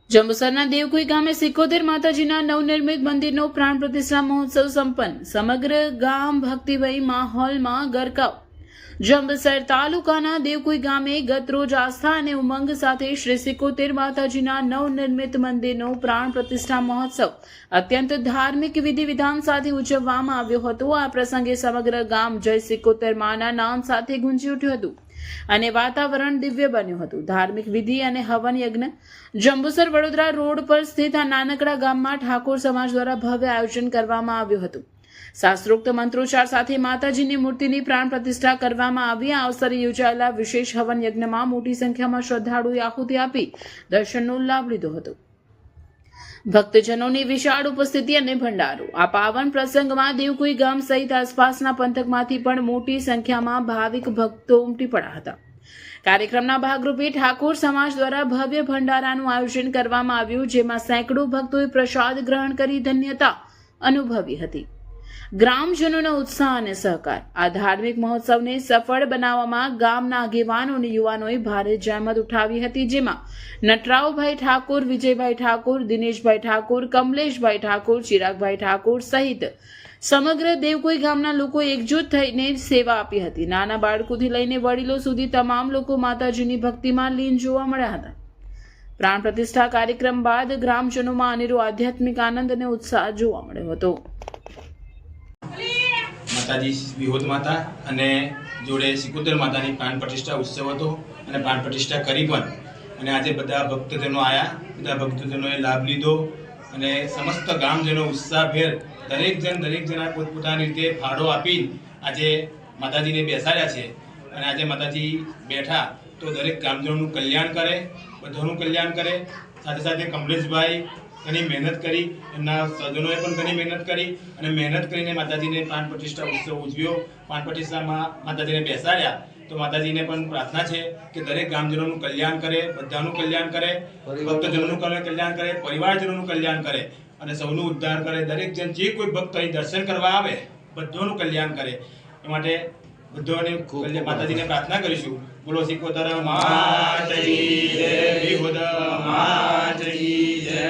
જંબુસરના દેવકુઈ ગામે સિકોતેર માતાજીના નવનિર્મિત મંદિરનો પ્રાણ પ્રતિષ્ઠા મહોત્સવ સંપન્ન. સમગ્ર ગામ ભક્તિમય માહોલમાં ગરકાવ. જંબુસર તાલુકાના દેવકુઈ ગામે ગતરોજ આસ્થા અને ઉમંગ સાથે શ્રી સિકોતેર માતાજીના નવનિર્મિત મંદિરનો પ્રાણ પ્રતિષ્ઠા મહોત્સવ અત્યંત ધાર્મિક વિધિ વિધાન સાથે ઉજવવામાં આવ્યો હતો. આ પ્રસંગે સમગ્ર ગામ જય સિકોતેર માના નામ સાથે ગુંજી ઉઠ્યું હતું અને વાતાવરણ દિવ્ય બન્યું હતું. ધાર્મિક વિધિ અને હવન યજ્ઞ. જંબુસર વડોદરા રોડ પર સ્થિત આ નાનકડા ગામમાં ઠાકોર સમાજ દ્વારા ભવ્ય આયોજન કરવામાં આવ્યું હતું. શાસ્ત્રોક્ત મંત્રોચ્ચાર સાથે માતાજીની મૂર્તિની પ્રાણ પ્રતિષ્ઠા કરવામાં આવી. આ અવસરે યોજાયેલા વિશેષ હવન યજ્ઞમાં મોટી સંખ્યામાં શ્રદ્ધાળુઓએ આહુતિ આપી દર્શનનો લાભ લીધો હતો. ભક્તજનોની વિશાળ ઉપસ્થિતિ અને ભંડારો. આ પાવન પ્રસંગમાં દેવકુઈ ગામ સહિત આસપાસના પંથકમાંથી પણ મોટી સંખ્યામાં ભાવિક ભક્તો ઉમટી પડ્યા હતા. કાર્યક્રમના ભાગરૂપે ઠાકોર સમાજ દ્વારા ભવ્ય ભંડારાનું આયોજન કરવામાં આવ્યું, જેમાં સેંકડો ભક્તોએ પ્રસાદ ગ્રહણ કરી ધન્યતા અનુભવી હતી. ગ્રામજનોનો ઉત્સાહ અને સહકાર. આ ધાર્મિક મહોત્સવને સફળ બનાવવામાં ગામના આગેવાનો અને યુવાનોએ ભારે જહેમત ઉઠાવી હતી, જેમાં નટરાવભાઈ ઠાકોર, વિજયભાઈ ઠાકોર, દિનેશભાઈ ઠાકોર, કમલેશભાઈ ઠાકોર, ચિરાગભાઈ ઠાકોર સહિત સમગ્ર દેવકુઈ ગામના લોકો એકજૂટ થઈને સેવા આપી હતી. નાના બાળકોથી લઈને વડીલો સુધી તમામ લોકો માતાજીની ભક્તિમાં લીન જોવા મળ્યા હતા. પ્રાણ પ્રતિષ્ઠા કાર્યક્રમ બાદ ગ્રામજનોમાં અનેરો આધ્યાત્મિક આનંદ અને ઉત્સાહ જોવા મળ્યો હતો. માતાજી વિહોદ માતા અને જોડે સિકોતેર માતાની પ્રાણ પ્રતિષ્ઠા ઉત્સવ હતો અને પ્રાણ પ્રતિષ્ઠા કરી પણ. અને આજે બધા ભક્તજનો આવ્યા, બધા ભક્તજનોએ લાભ લીધો અને સમસ્ત ગામજનો ઉત્સાહભેર દરેક જણા પોતપોતાની રીતે ફાળો આપી આજે માતાજીને બેસાડ્યા છે. અને આજે માતાજી બેઠા તો દરેક ગામજનોનું કલ્યાણ કરે, બધાનું કલ્યાણ કરે. સાથે સાથે કમલેશભાઈ ઘણી મહેનત કરી, એમના સજ્જનોએ પણ ઘણી મહેનત કરી અને મહેનત કરીને માતાજીને પ્રાણ પ્રતિષ્ઠા ઉત્સવ ઉજવ્યો. પ્રાણ પ્રતિષ્ઠામાં માતાજીને બેસાડ્યા તો માતાજીને પણ પ્રાર્થના છે કે દરેક ગામજનોનું કલ્યાણ કરે, બધાનું કલ્યાણ કરે, ભક્તજનોનું કલ્યાણ કરે, પરિવારજનોનું કલ્યાણ કરે અને સૌનું ઉદ્ધાર કરે. દરેક જણ જે કોઈ ભક્ત અહીં દર્શન કરવા આવે બધાનું કલ્યાણ કરે. એ માટે બધાને માતાજીને પ્રાર્થના કરીશું. બોલો સિકોતેર માતાજી જય, વિહોદ માતાજી જય.